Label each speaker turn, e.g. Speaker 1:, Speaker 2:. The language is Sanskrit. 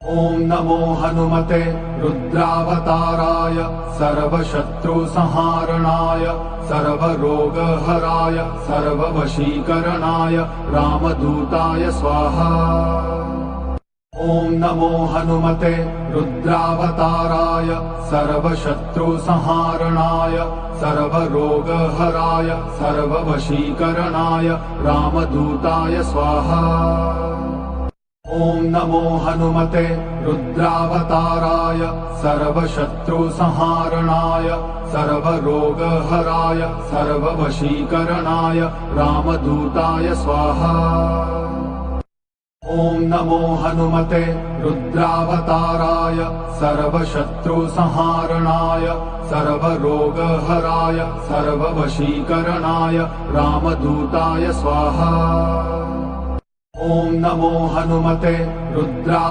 Speaker 1: ॐ नमो हनुमते रुद्रावताराय सर्वशत्रुसंहारणाय सर्वरोगहराय सर्ववशीकरणाय रामदूताय स्वाहा। ॐ नमो हनुमते रुद्रावताराय सर्वशत्रुसंहारणाय सर्वरोगहराय सर्ववशीकरणाय रामदूताय स्वाहा। ॐ नमो हनुमते रुद्रावताराय सर्वशत्रुसंहारणाय सर्वरोगहराय सर्ववशीकरणाय रामदूताय स्वाहा। ॐ नमो हनुमते रुद्रावताराय सर्वशत्रुसंहारणाय सर्वरोगहराय सर्ववशीकरणाय रामदूताय स्वाहा। ॐ नमो हनुमते रुद्रा